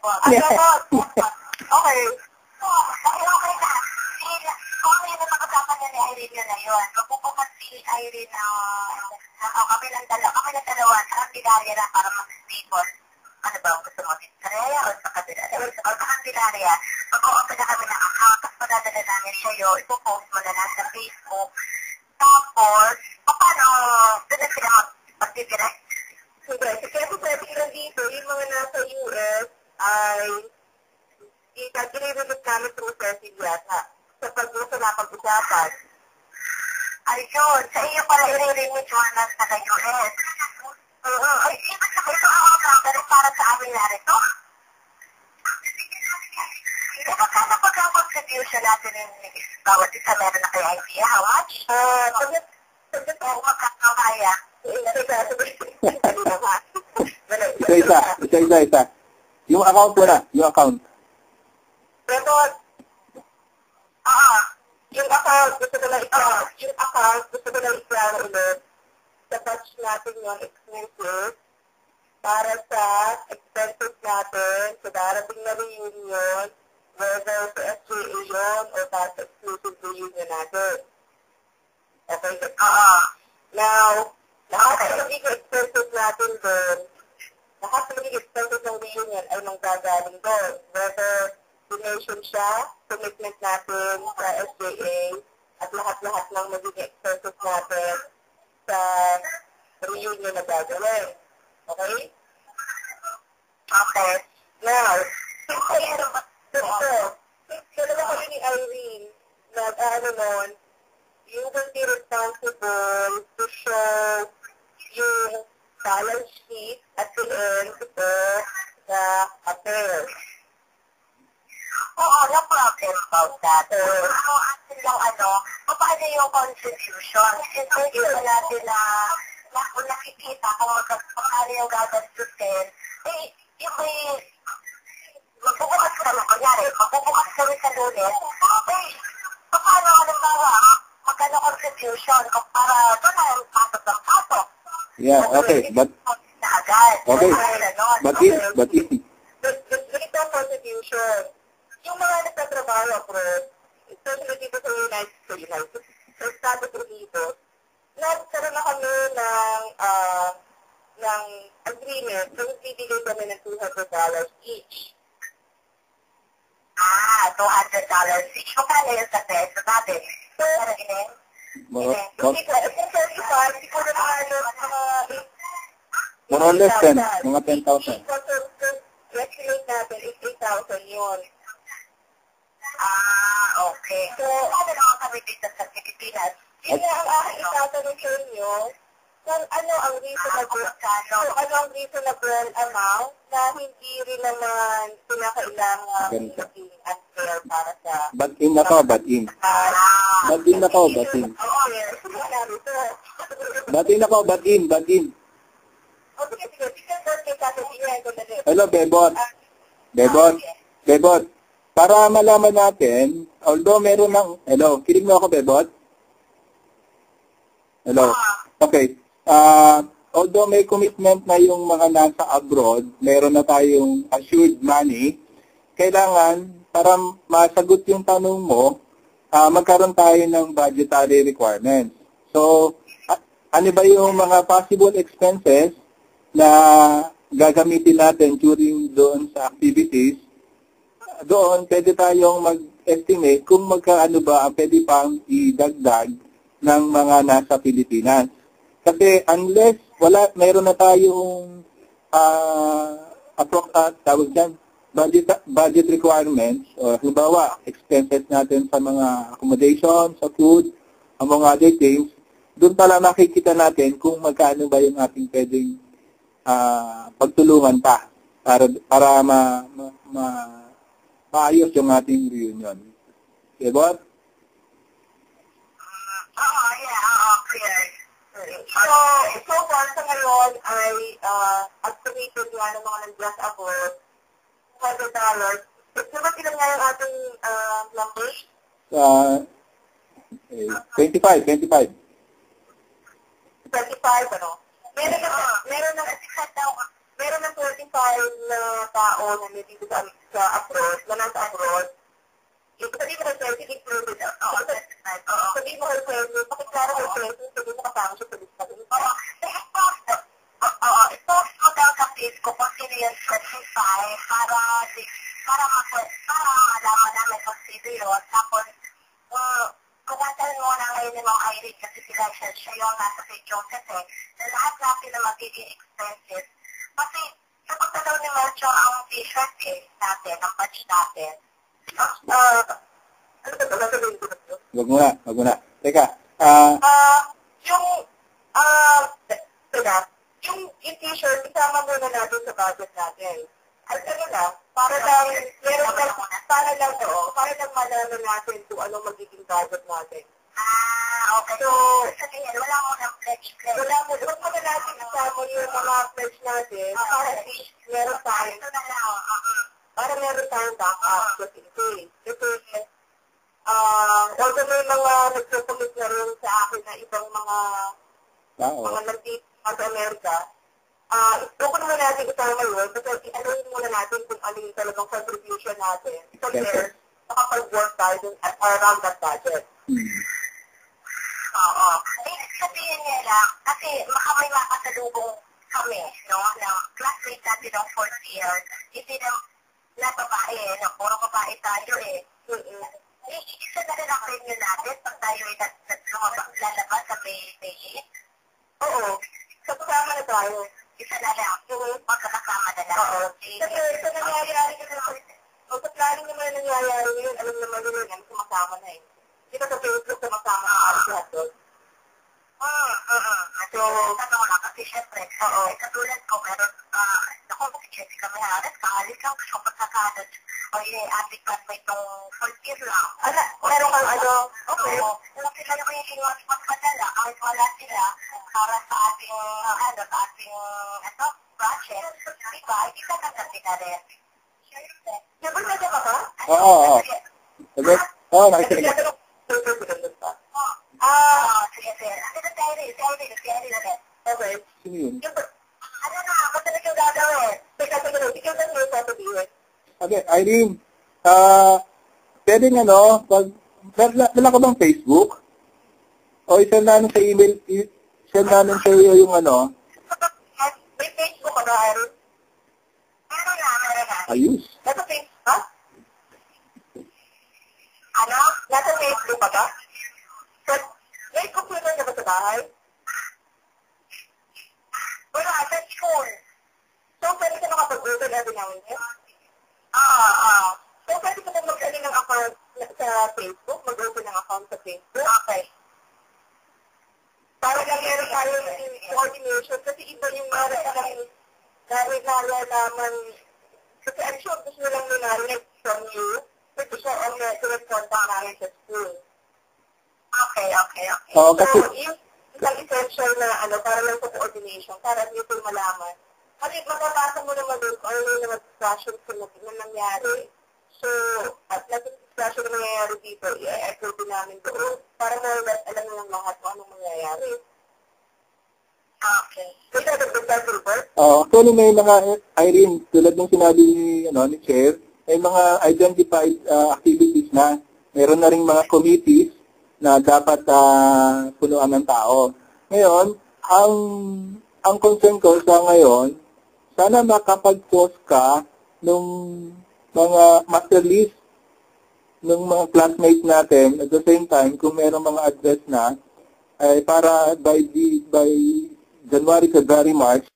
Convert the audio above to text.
Okay. Okay na. Kung ano yung napag-usapan niya ni Irene yun na yun, magpupukas si Irene kami ng dalawa sa Candelaria na para mag-stable. Ano ba ang gusto mo? Sa Rhea o sa Candelaria? O sa Candelaria, mag-o-open na kami ng account, tapos madadala namin sa'yo, ipopost mo na lang sa Facebook. Tapos, paano doon na sila mag-direct? Sige, kasi pwede lang dito, yung mga nasa US ay i-relimit namin through Cecil yata sa pag-usapan. Ayun, sa iyo pala i-relimit yung nasa US. Ay, ibig sabihin ito ang account para sa amin na rin ito? Magkano pagka-contribution natin yung bawat isa meron na kaya idea? How much? Magkano kaya? Isa. Yung account mo na, yung account. Pero, yung account, gusto ko na i-plano ulit. Sa batch natin yung expenses para sa expenses natin sa darating na reunion, whether sa SGA yun o para sa exclusive reunion natin. Okay? Now, lahat ng magiging expenses natin doon, lahat ng magiging expenses ng reunion ay manggagaling doon. Whether donation siya, commitment natin sa SJA, at lahat-lahat ng magiging expenses natin sa reunion na gagawin. Okay? Okay. Now, dalawa kami ni Irene, nag-ano nun, you will be responsible to show yung balance sheet at the end of the affair. Oo, no problem about that. Atin lang paano yung contribution? Since hindi pa natin kung nakikita kung paano yung gagastusin, yung magbubukas kami, kunyari, magbubukas kami sa Lunes, paano, halimbawa, magkano contribution para doon na yung pasok. Yeah, okay, but easy. Ganito contribution. Yung mga nagtatrabaho, especially dito sa United States, sa Estados Unidos, nagkaroon na kami ng agreement na bibigay kami ng $200 each. $200 each. Magkano yun sa peso natin? Pero more or less 10, mga 10,000. Estimate natin is 8,000 yun. Okay. So, ano naman kami dito sa Pilipinas? Yun na ang aking itatanong sa inyo kung ano ang reasonable amount na hindi rin naman pinakailangan maging unfair para sa... Batin na ko. Batin O, sige. Hello, Bebot. Para malaman natin, although meron ng... Hello, kinig mo ako, Bebot? Hello. Okay. Although may commitment na yung mga nasa abroad, meron na tayong assured money, kailangan, para masagot yung tanong mo, magkaroon tayo ng budgetary requirements. So, ano ba yung mga possible expenses na gagamitin natin during doon sa activities? Doon, pwede tayong mag-estimate kung magkaano ba ang pwede pang idagdag ng mga nasa Pilipinas. Kasi unless meron na tayong budget requirements, o halimbawa, expenses natin sa mga accommodation, sa food, among other things, doon pala makikita natin kung magkano ba yung ating pwedeng pagtulungan pa para maayos yung ating reunion. Diba? Clear. So far sa ngayon ay activated nga ng mga nag-bless ako $100. So ba't ilan nga yung ating numbers? 25. 25, ano? Meron ng 45 verified na tao na dito sa abroad, na nasa abroad, sabihin mo kay Sir, hindi included. Sabihin mo kay Sir, pakiklaro kay Sir, sabihin mo kasama siya sa lista. I-post mo daw sa Facebook kung sino yung specify para malaman namin kung sino yun. Tapos, kumantahin mo na ngayon ni Ma'am Irene kasi siya yung nasa St. Joseph na lahat natin na magiging expenses. Kasi, sapat na daw ni Melchor ang t-shirt natin, ang badge natin. Ano ba ito? Nasabihin ko na ito? Wag mo na. Teka, yung t-shirt, isama muna natin sa budget natin. At ano lang, para lang malaman natin kung ano magiging budget natin. Okay. So, sabihin, wala mo ng pledge. Wala mo na natin isama yung mga pledge natin para meron tayo. Para meron tayong backup just in case. Kasi, although may mga nagsusulit na rin sa akin na ibang mga nandito sa Amerika, huwag naman natin isama yun kasi i-allow muna natin kung ano yung talagang contribution natin. So there, makapag-work tayo around that budget. Oo. Sabihin niya lang, kasi may makasalubong kami, no, na classmate natin ng 4th year, hindi na babae, no, puro babae tayo isa na rin ang venue natin pag tayo lalabas sa May 8. Oo. So, kasama na tayo. Isa na lang. Magkakasama na lang. Oo. Kasi sa nangyayari sa planning naman na nangyayari yun, alam naman yun yan, sumasama na eh. Hindi ka sa Facebook sumasama ang alas lahat doon. So, tanong lang kasi syempre, katulad ko, meron, si Jessica Mejares, kaalis lang, gusto ko pagkakalat, ating classmate itong 4th year lang. Meron kang okay. Kung sila na yung magpadala, kahit wala sila, para sa ating, project, diba, hindi ka kagabi na rin. Diba na ba ka? Oo. Oo, nakikinig. Sige. Si Irene na rin. Okay. Sino yun? Ano na, ba't talaga yung gagawin? Ikaw na yung sasabihin. Okay, Irene, pwedeng pag, wala ka bang Facebook? O isend namin sa email, isend namin sa iyo yung May Facebook ka ba, Irene? Meron na. Ayos. Nasa Facebook, ha? Nasa Facebook ka ba? May computer ka ba sa bahay? Wala, sa school. So, pwede ka makapag-Google every now and then? So, pwede ka mag-open ng account sa Facebook? Mag-open ng account sa Facebook? Okay. Para lang meron tayo coordination kasi iba yung nalalaman. Kasi I'm sure gusto lang narinig from you kasi siya ang nag-respond namin sa school. Okay. Oo, kasi, So, yung isang essential na para lang sa coordination, para dito malaman. Kasi mapapasa mo naman doon kung ano yung mga discussions na nangyari. So, at nag-discussion na nangyayari dito, i-echo din namin doon para alam mo ng lahat kung anong mangyayari. Okay. May dadagdag tayo, Gilbert? actually may mga, Irene, tulad ng sinabi ni Chair, may mga identified activities na, meron na ring mga committees na dapat punuan ng tao. Ngayon, ang concern ko sa ngayon, sana makapag-post ka nung mga master list ng mga classmates natin at the same time, kung mayroong mga address na, ay para by January, February, March,